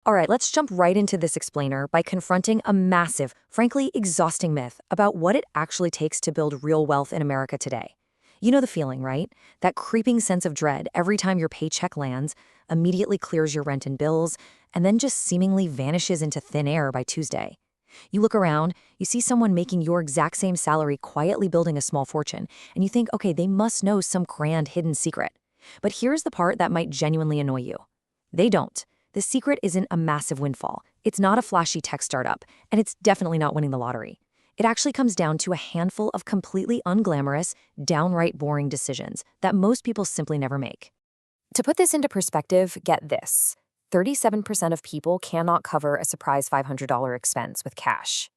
All right, let's jump right into this explainer by confronting a massive, frankly exhausting myth about what it actually takes to build real wealth in America today. You know the feeling, right? That creeping sense of dread every time your paycheck lands, immediately clears your rent and bills, and then just seemingly vanishes into thin air by Tuesday. You look around, you see someone making your exact same salary quietly building a small fortune, and you think, okay, they must know some grand hidden secret. But here's the part that might genuinely annoy you. They don't. The secret isn't a massive windfall. It's not a flashy tech startup, and it's definitely not winning the lottery. It actually comes down to a handful of completely unglamorous, downright boring decisions that most people simply never make. To put this into perspective, get this. 37% of people cannot cover a surprise $500 expense with cash.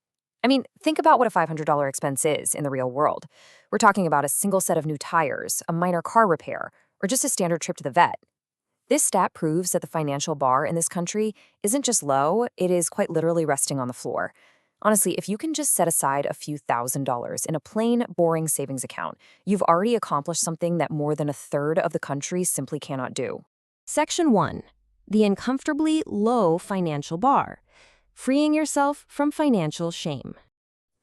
I mean, think about what a $500 expense is in the real world. We're talking about a single set of new tires, a minor car repair, or just a standard trip to the vet. This stat proves that the financial bar in this country isn't just low, it is quite literally resting on the floor. Honestly, if you can just set aside a few $1,000s in a plain, boring savings account, you've already accomplished something that more than a third of the country simply cannot do. Section 1. The uncomfortably low financial bar. Freeing yourself from financial shame.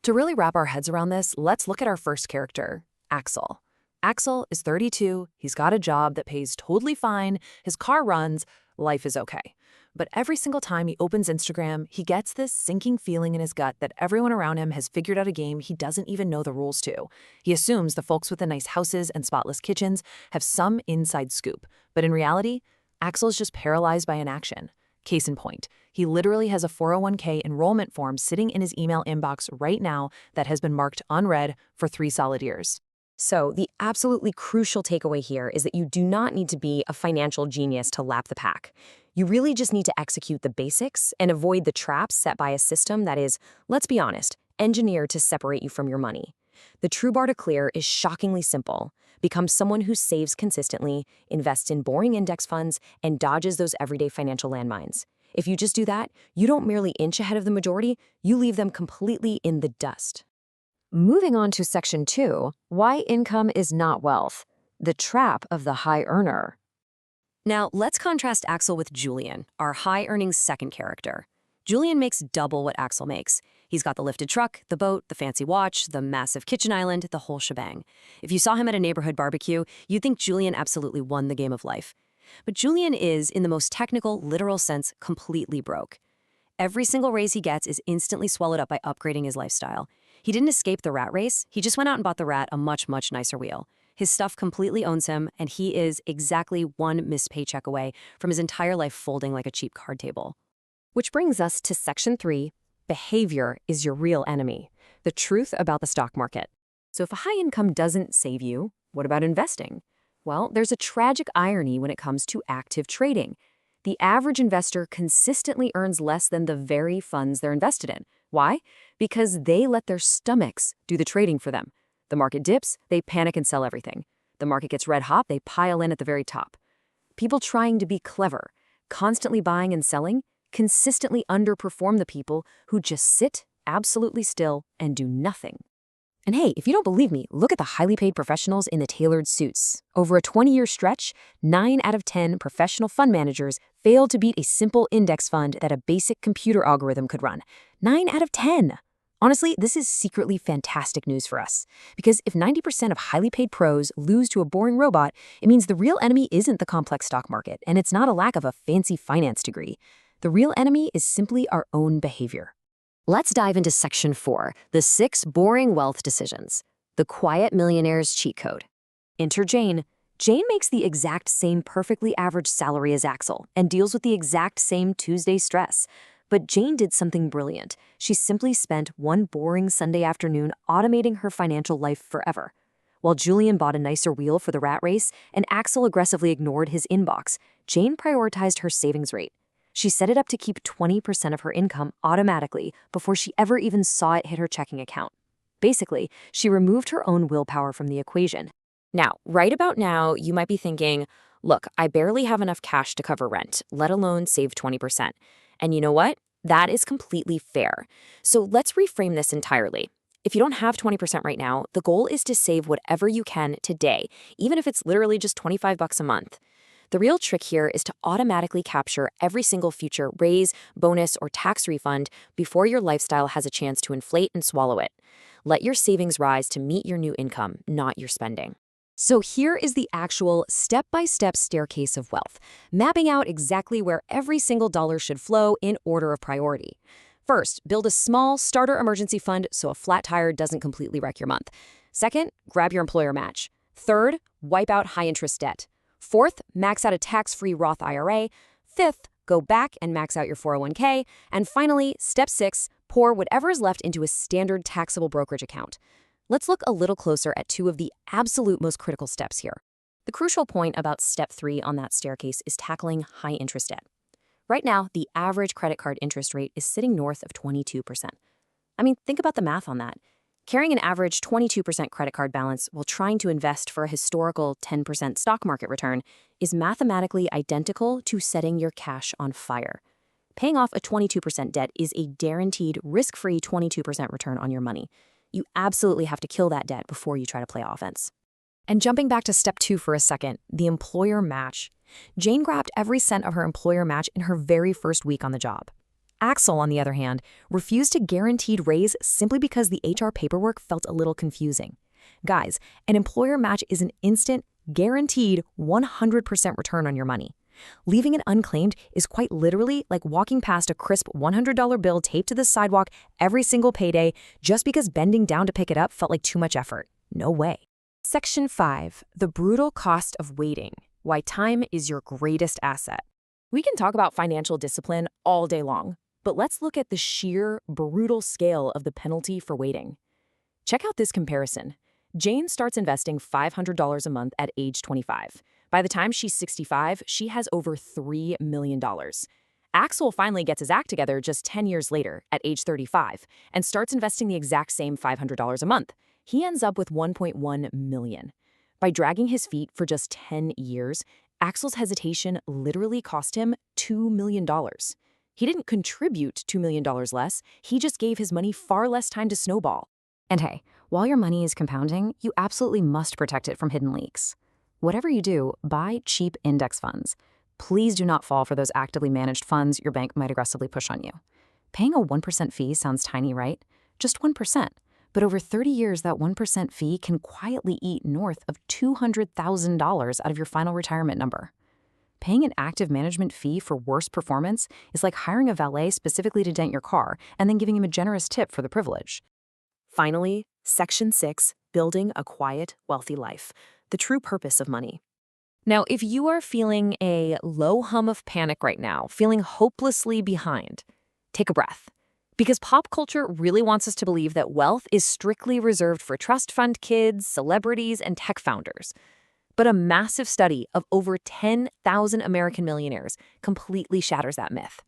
To really wrap our heads around this, let's look at our first character, Axel. Axel is 32, he's got a job that pays totally fine, his car runs, life is okay. But every single time he opens Instagram, he gets this sinking feeling in his gut that everyone around him has figured out a game he doesn't even know the rules to. He assumes the folks with the nice houses and spotless kitchens have some inside scoop. But in reality, Axel's just paralyzed by inaction. Case in point, he literally has a 401k enrollment form sitting in his email inbox right now that has been marked unread for 3 solid years. So the absolutely crucial takeaway here is that you do not need to be a financial genius to lap the pack. You really just need to execute the basics and avoid the traps set by a system that is, let's be honest, engineered to separate you from your money. The true bar to clear is shockingly simple. Become someone who saves consistently, invests in boring index funds, and dodges those everyday financial landmines. If you just do that, you don't merely inch ahead of the majority, you leave them completely in the dust. Moving on to Section 2, why income is not wealth. The trap of the high earner. Now, let's contrast Axel with Julian, our high-earning second character. Julian makes double what Axel makes. He's got the lifted truck, the boat, the fancy watch, the massive kitchen island, the whole shebang. If you saw him at a neighborhood barbecue, you'd think Julian absolutely won the game of life. But Julian is, in the most technical, literal sense, completely broke. Every single raise he gets is instantly swallowed up by upgrading his lifestyle. He didn't escape the rat race, he just went out and bought the rat a much, much nicer wheel. His stuff completely owns him, and he is exactly one missed paycheck away from his entire life folding like a cheap card table. Which brings us to Section 3, behavior is your real enemy. The truth about the stock market. So if a high income doesn't save you, what about investing? Well, there's a tragic irony when it comes to active trading. The average investor consistently earns less than the very funds they're invested in. Why? Because they let their stomachs do the trading for them. The market dips, they panic and sell everything. The market gets red hot, they pile in at the very top. People trying to be clever, constantly buying and selling, consistently underperform the people who just sit absolutely still and do nothing. And hey, if you don't believe me, look at the highly paid professionals in the tailored suits. Over a 20-year stretch, 9 out of 10 professional fund managers failed to beat a simple index fund that a basic computer algorithm could run. 9 out of 10! Honestly, this is secretly fantastic news for us. Because if 90% of highly paid pros lose to a boring robot, it means the real enemy isn't the complex stock market, and it's not a lack of a fancy finance degree. The real enemy is simply our own behavior. Let's dive into Section 4, the 6 boring wealth decisions. The Quiet Millionaire's cheat code. Enter Jane. Jane makes the exact same perfectly average salary as Axel and deals with the exact same Tuesday stress. But Jane did something brilliant. She simply spent one boring Sunday afternoon automating her financial life forever. While Julian bought a nicer wheel for the rat race and Axel aggressively ignored his inbox, Jane prioritized her savings rate. She set it up to keep 20% of her income automatically before she ever even saw it hit her checking account. Basically, she removed her own willpower from the equation. Now, right about now, you might be thinking, look, I barely have enough cash to cover rent, let alone save 20%. And you know what? That is completely fair. So let's reframe this entirely. If you don't have 20% right now, the goal is to save whatever you can today, even if it's literally just $25 a month. The real trick here is to automatically capture every single future raise, bonus, or tax refund before your lifestyle has a chance to inflate and swallow it. Let your savings rise to meet your new income, not your spending. So here is the actual step-by-step staircase of wealth, mapping out exactly where every single dollar should flow in order of priority. First, build a small starter emergency fund so a flat tire doesn't completely wreck your month. Second, grab your employer match. Third, wipe out high-interest debt. Fourth, max out a tax-free Roth IRA. Fifth, go back and max out your 401k. And finally, step 6, pour whatever is left into a standard taxable brokerage account. Let's look a little closer at 2 of the absolute most critical steps here. The crucial point about step 3 on that staircase is tackling high-interest debt. Right now, the average credit card interest rate is sitting north of 22%. I mean, think about the math on that. Carrying an average 22% credit card balance while trying to invest for a historical 10% stock market return is mathematically identical to setting your cash on fire. Paying off a 22% debt is a guaranteed risk-free 22% return on your money. You absolutely have to kill that debt before you try to play offense. And jumping back to step 2 for a second, the employer match. Jane grabbed every cent of her employer match in her very first week on the job. Axel, on the other hand, refused a guaranteed raise simply because the HR paperwork felt a little confusing. Guys, an employer match is an instant, guaranteed 100% return on your money. Leaving it unclaimed is quite literally like walking past a crisp $100 bill taped to the sidewalk every single payday just because bending down to pick it up felt like too much effort. No way. Section 5, the brutal cost of waiting. Why time is your greatest asset. We can talk about financial discipline all day long, but let's look at the sheer, brutal scale of the penalty for waiting. Check out this comparison. Jane starts investing $500 a month at age 25. By the time she's 65, she has over $3 million. Axel finally gets his act together just 10 years later, at age 35, and starts investing the exact same $500 a month. He ends up with $1.1 million. By dragging his feet for just 10 years, Axel's hesitation literally cost him $2 million. He didn't contribute $2 million less, he just gave his money far less time to snowball. And hey, while your money is compounding, you absolutely must protect it from hidden leaks. Whatever you do, buy cheap index funds. Please do not fall for those actively managed funds your bank might aggressively push on you. Paying a 1% fee sounds tiny, right? Just 1%. But over 30 years, that 1% fee can quietly eat north of $200,000 out of your final retirement number. Paying an active management fee for worse performance is like hiring a valet specifically to dent your car and then giving him a generous tip for the privilege. Finally, Section 6, building a quiet, wealthy life. The true purpose of money. Now, if you are feeling a low hum of panic right now, feeling hopelessly behind, take a breath. Because pop culture really wants us to believe that wealth is strictly reserved for trust fund kids, celebrities, and tech founders. But a massive study of over 10,000 American millionaires completely shatters that myth.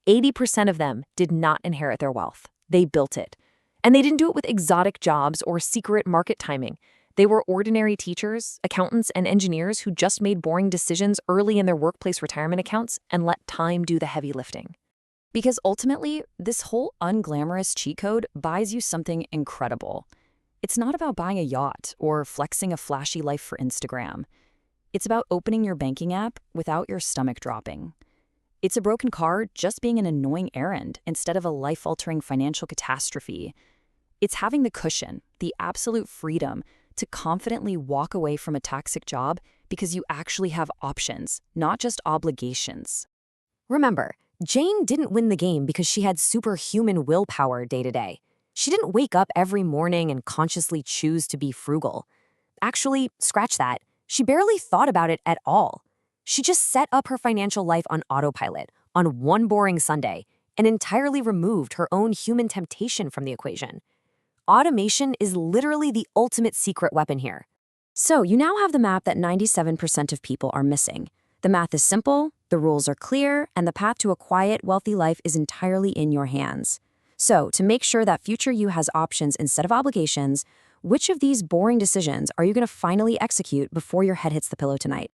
80% of them did not inherit their wealth. They built it. And they didn't do it with exotic jobs or secret market timing. They were ordinary teachers, accountants, and engineers who just made boring decisions early in their workplace retirement accounts and let time do the heavy lifting. Because ultimately, this whole unglamorous cheat code buys you something incredible. It's not about buying a yacht or flexing a flashy life for Instagram. It's about opening your banking app without your stomach dropping. It's a broken car just being an annoying errand instead of a life-altering financial catastrophe. It's having the cushion, the absolute freedom, to confidently walk away from a toxic job because you actually have options, not just obligations. Remember, Jane didn't win the game because she had superhuman willpower day to day. She didn't wake up every morning and consciously choose to be frugal. Actually, scratch that. She barely thought about it at all. She just set up her financial life on autopilot on one boring Sunday and entirely removed her own human temptation from the equation. Automation is literally the ultimate secret weapon here. So you now have the map that 97% of people are missing. The math is simple, the rules are clear, and the path to a quiet, wealthy life is entirely in your hands. So to make sure that future you has options instead of obligations, which of these boring decisions are you going to finally execute before your head hits the pillow tonight?